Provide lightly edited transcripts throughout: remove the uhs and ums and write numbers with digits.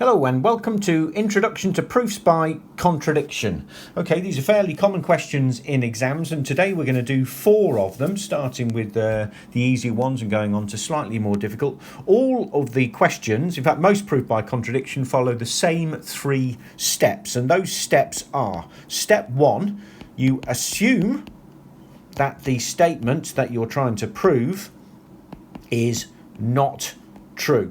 Hello and welcome to Introduction to Proofs by Contradiction. Okay, these are fairly common questions in exams, and today we're going to do 4 of them, starting with the easy ones and going on to slightly more difficult. All of the questions, in fact most proof by contradiction, follow the same 3 steps, and those steps are: step 1, you assume that the statement that you're trying to prove is not true.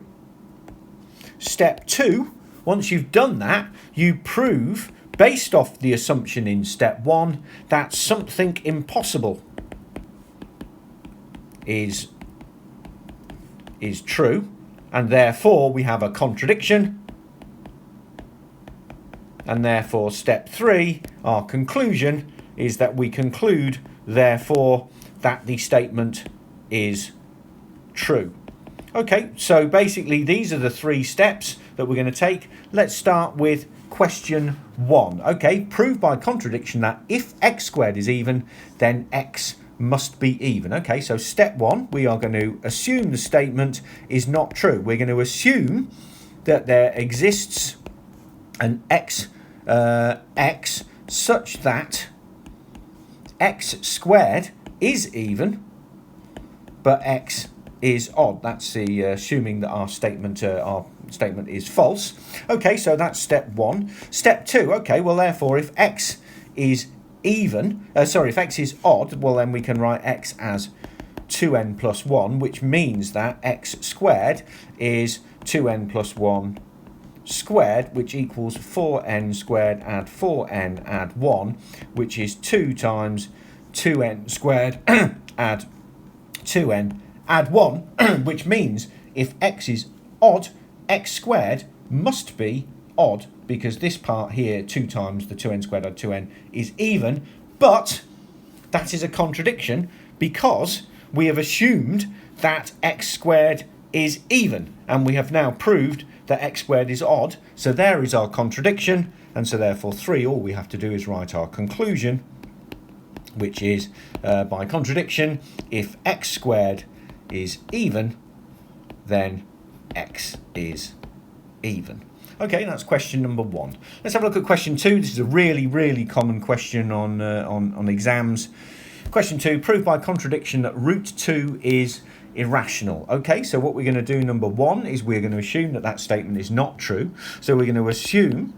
Step 2, once you've done that, you prove, based off the assumption in step 1, that something impossible is true, and therefore we have a contradiction, and therefore step 3, our conclusion, is that we conclude, therefore, that the statement is true. Okay, so basically these are the 3 steps that we're going to take. Let's start with question 1. Okay, prove by contradiction that if x squared is even, then x must be even. Okay, so step 1, we are going to assume the statement is not true. We're going to assume that there exists an x such that x squared is even, but x is odd. That's the assuming that our statement is false. Okay, so that's step 1. Step 2, okay, well therefore if x is even, if x is odd, well then we can write x as 2n plus 1, which means that x squared is 2n plus 1 squared, which equals 4n squared add 4n add 1, which is 2 times 2n squared add 2n add 1, which means if x is odd, x squared must be odd, because this part here, 2 times the 2n squared add 2n, is even. But that is a contradiction, because we have assumed that x squared is even, and we have now proved that x squared is odd. So there is our contradiction, and so therefore 3, all we have to do is write our conclusion, which is by contradiction, if x squared is even, then x is even. Okay, that's question number 1. Let's have a look at question 2. This is a really common question on exams. Question 2, prove by contradiction that root 2 is irrational. Okay, so what we're going to do, number 1, is we're going to assume that that statement is not true. So we're going to assume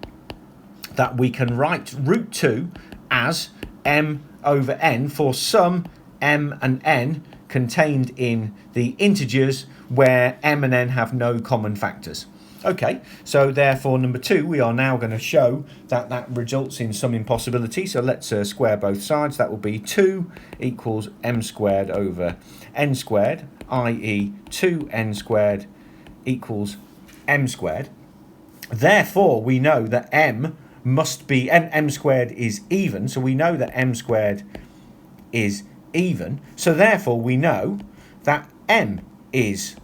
that we can write root 2 as m over n for some m and n contained in the integers where m and n have no common factors. Okay, so therefore number 2, we are now going to show that that results in some impossibility. So let's square both sides. That will be 2 equals m squared over n squared, i.e. 2n squared equals m squared. Therefore we know that m must be, m squared is even, so we know that m squared is even, so therefore we know that m is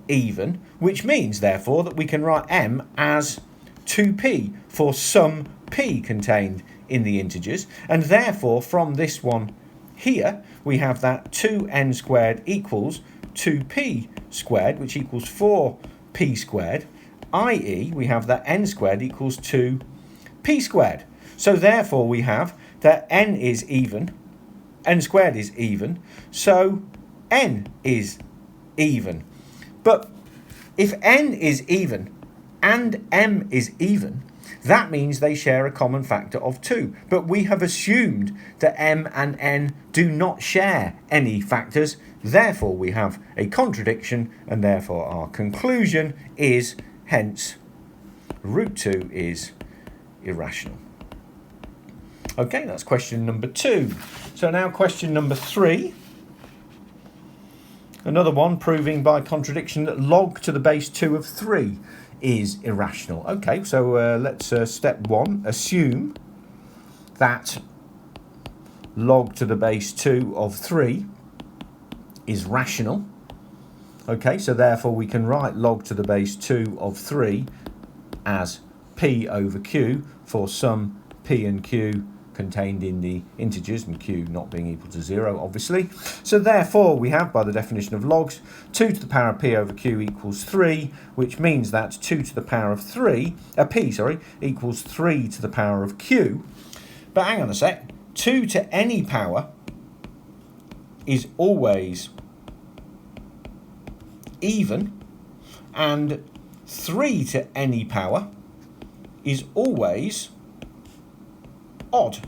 even, which means therefore that we can write m as 2p for some p contained in the integers, and therefore from this one here we have that 2n squared equals 2p squared, which equals 4p squared, i.e. we have that n squared equals 2p squared. So therefore we have that n is even, n squared is even, so n is even. But if n is even and m is even, that means they share a common factor of 2. But we have assumed that m and n do not share any factors, therefore we have a contradiction, and therefore our conclusion is, hence, root 2 is irrational. Okay, that's question number 2. So now question number 3. Another one proving by contradiction that log to the base 2 of 3 is irrational. Okay, so let's step 1, assume that log to the base 2 of 3 is rational. Okay, so therefore we can write log to the base 2 of 3 as p over q for some p and q contained in the integers, and q not being equal to 0, obviously. So therefore, we have, by the definition of logs, 2 to the power of p over q equals 3, which means that 2 to the power of p equals 3 to the power of q. But hang on a sec, 2 to any power is always even, and 3 to any power is always odd.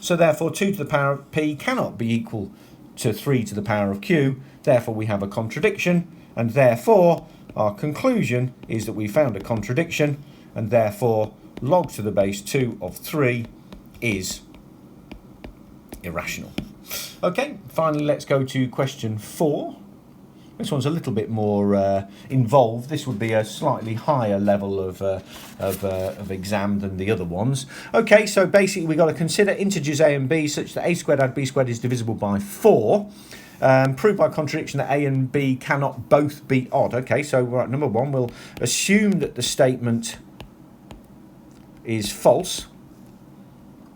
So therefore 2 to the power of p cannot be equal to 3 to the power of q. Therefore we have a contradiction, and therefore our conclusion is that we found a contradiction, and therefore log to the base 2 of 3 is irrational. Okay, finally let's go to question 4. This one's a little bit more involved. This would be a slightly higher level of exam than the other ones. Okay, so basically we've got to consider integers a and b such that a squared add b squared is divisible by 4. Prove by contradiction that a and b cannot both be odd. Okay, so right, number one, we'll assume that the statement is false.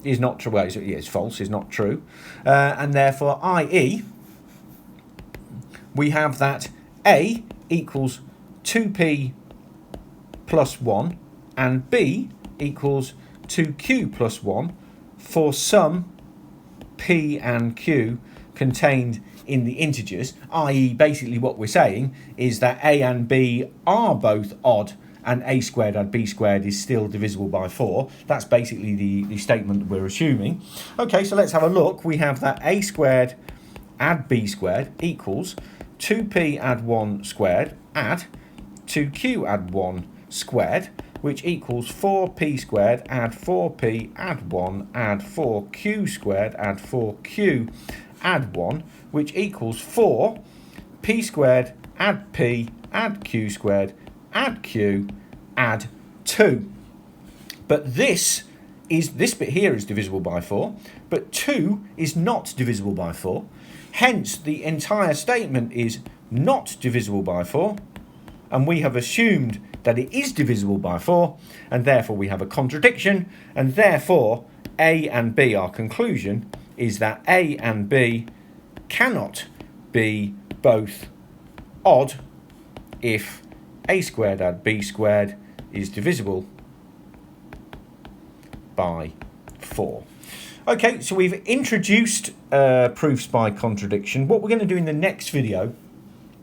Is not true. Well, it's false, is not true. And therefore, i.e., we have that a equals 2p plus 1 and b equals 2q plus 1 for some p and q contained in the integers, i.e. basically what we're saying is that a and b are both odd and a squared add b squared is still divisible by 4. That's basically the statement that we're assuming. Okay, so let's have a look. We have that a squared add b squared equals 2p add 1 squared add 2q add 1 squared, which equals 4p squared add 4p add 1 add 4q squared add 4q add 1, which equals 4p squared add p add q squared add q add 2. But this bit here is divisible by 4, but 2 is not divisible by 4. Hence, the entire statement is not divisible by 4, and we have assumed that it is divisible by 4, and therefore we have a contradiction, and therefore A and B, our conclusion, is that A and B cannot be both odd if A squared add B squared is divisible by 4. Okay, so we've introduced proofs by contradiction. What we're going to do in the next video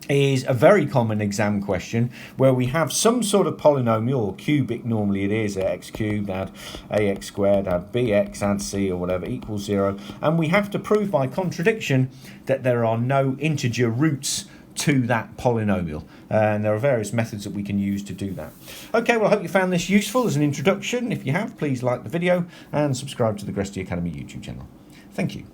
is a very common exam question where we have some sort of polynomial, or cubic normally it is, x cubed add ax squared add bx add c or whatever equals 0, and we have to prove by contradiction that there are no integer roots to that polynomial, and there are various methods that we can use to do that. Okay, well I hope you found this useful as an introduction. If you have, please like the video and subscribe to the Gresty Academy YouTube channel. Thank you.